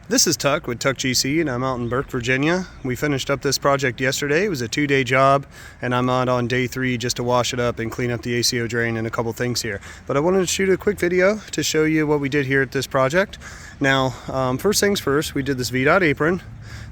This is Tuck with Tuck GC, and I'm out in Burke, Virginia. We finished up this project yesterday. It was a 2-day job, and I'm out on day 3 just to wash it up and clean up the ACO drain and a couple things here. But I wanted to shoot a quick video to show you what we did here at this project. Now, first things first, we did this VDOT apron.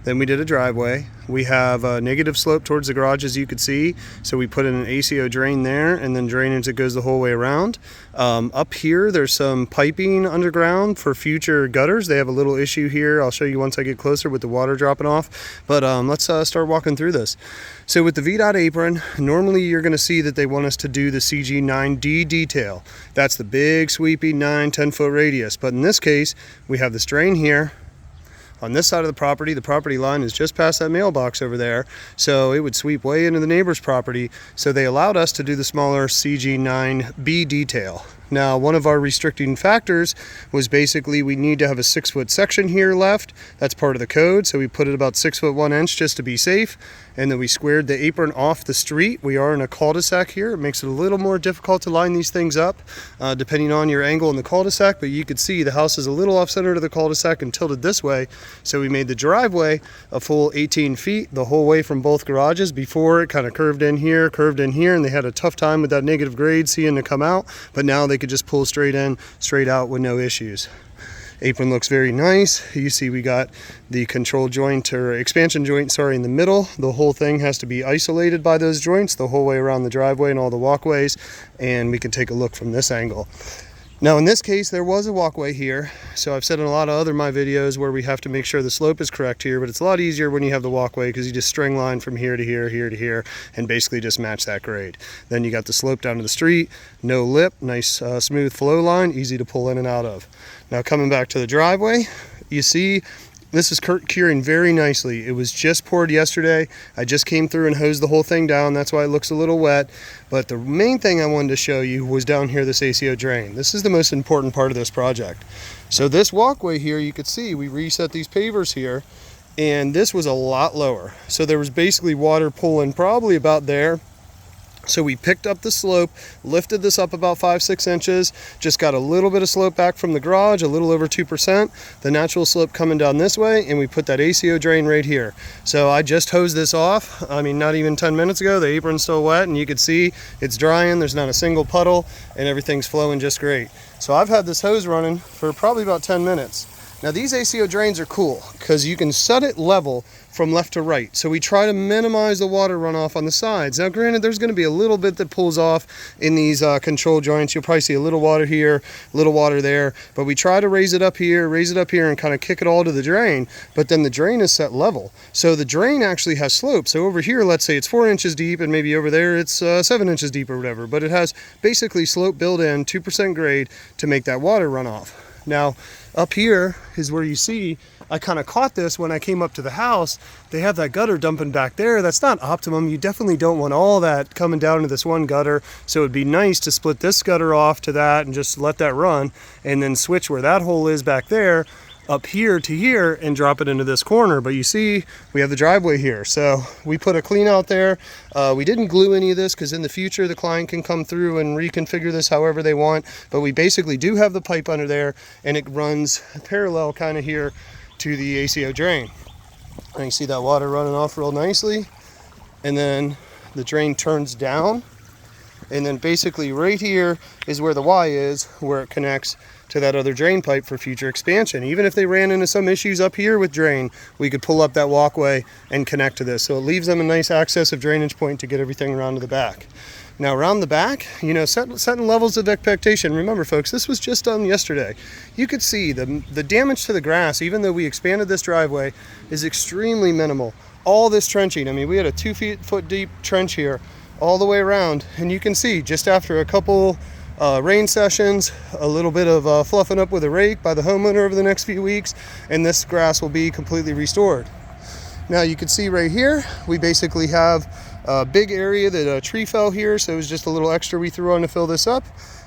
Then we did a driveway. We have a negative slope towards the garage, as you could see. So we put in an ACO drain there, and then drainage that goes the whole way around. Up here, there's some piping underground for future gutters. They have a little issue here. I'll show you once I get closer with the water dropping off. But let's start walking through this. So with the VDOT apron, normally you're gonna see that they want us to do the CG-9D detail. That's the big sweeping 9-10 foot radius. But in this case, we have this drain here. On this side of the property line is just past that mailbox over there, so it would sweep way into the neighbor's property, so they allowed us to do the smaller CG-9B detail. Now, one of our restricting factors was basically we need to have a 6-foot section here left. That's part of the code, so we put it about 6 foot 1 inch just to be safe, and then we squared the apron off the street. We are in a cul-de-sac here. It makes it a little more difficult to line these things up depending on your angle in the cul-de-sac, but you could see the house is a little off-center to the cul-de-sac and tilted this way, so we made the driveway a full 18 feet the whole way from both garages. Before, it kind of curved in here, and they had a tough time with that negative grade seeing it come out, but now they could just pull straight in, straight out with no issues. Apron looks very nice. You see we got the control joint, or expansion joint, sorry, in the middle. The whole thing has to be isolated by those joints the whole way around the driveway and all the walkways, and we can take a look from this angle. Now in this case, there was a walkway here, so I've said in a lot of other my videos where we have to make sure the slope is correct here, but it's a lot easier when you have the walkway because you just string line from here to here, here to here, and basically just match that grade. Then you got the slope down to the street, no lip, nice smooth flow line, easy to pull in and out of. Now coming back to the driveway, you see this is curing very nicely. It was just poured yesterday. I just came through and hosed the whole thing down. That's why it looks a little wet. But the main thing I wanted to show you was down here, this ACO drain. This is the most important part of this project. So this walkway here, you could see we reset these pavers here, and this was a lot lower. So there was basically water pulling probably about there. So we picked up the slope, lifted this up about 5-6 inches, just got a little bit of slope back from the garage, a little over 2%, the natural slope coming down this way, and we put that ACO drain right here. So I just hosed this off, I mean not even 10 minutes ago, the apron's still wet, and you can see it's drying, there's not a single puddle, and everything's flowing just great. So I've had this hose running for probably about 10 minutes. Now these ACO drains are cool because you can set it level from left to right. So we try to minimize the water runoff on the sides. Now granted, there's going to be a little bit that pulls off in these control joints. You'll probably see a little water here, a little water there, but we try to raise it up here, and kind of kick it all to the drain. But then the drain is set level. So the drain actually has slope. So over here, let's say it's 4 inches deep, and maybe over there it's 7 inches deep or whatever, but it has basically slope built in, 2% grade to make that water run off. Now, up here is where you see, I kind of caught this when I came up to the house. They have that gutter dumping back there. That's not optimum. You definitely don't want all that coming down into this one gutter. So it'd be nice to split this gutter off to that and just let that run, and then switch where that hole is back there up here to here and drop it into this corner. But you see we have the driveway here, so we put a clean out there. We didn't glue any of this because in the future the client can come through and reconfigure this however they want, but we basically do have the pipe under there, and it runs parallel kind of here to the ACO drain, and you see that water running off real nicely, and then the drain turns down, and then basically right here is where the Y is, where it connects to that other drain pipe for future expansion. Even if they ran into some issues up here with drain, we could pull up that walkway and connect to this. So it leaves them a nice access of drainage point to get everything around to the back. Now around the back, you know, setting levels of expectation. Remember folks, this was just done yesterday. You could see the damage to the grass, even though we expanded this driveway, is extremely minimal. All this trenching, I mean, we had a 2 foot deep trench here all the way around, and you can see just after a couple rain sessions, a little bit of fluffing up with a rake by the homeowner over the next few weeks, and this grass will be completely restored. Now you can see right here, we basically have a big area that a tree fell here, so it was just a little extra we threw on to fill this up.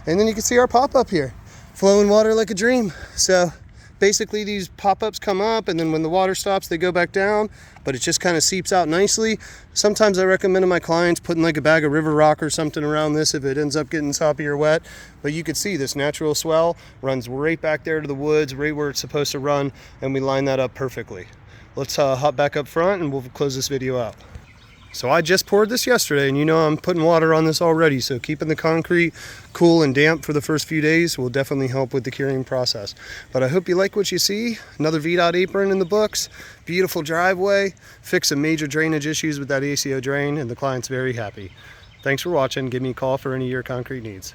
And then you can see our pop-up here, flowing water like a dream. So basically these pop-ups come up, and then when the water stops they go back down, but it just kind of seeps out nicely. Sometimes I recommend to my clients putting like a bag of river rock or something around this if it ends up getting soppy or wet. But you can see this natural swell runs right back there to the woods, right where it's supposed to run, and we line that up perfectly. Let's hop back up front and we'll close this video out. So I just poured this yesterday, and you know I'm putting water on this already, so keeping the concrete cool and damp for the first few days will definitely help with the curing process. But I hope you like what you see. Another VDOT apron in the books, beautiful driveway, fix some major drainage issues with that ACO drain, and the client's very happy. Thanks for watching. Give me a call for any of your concrete needs.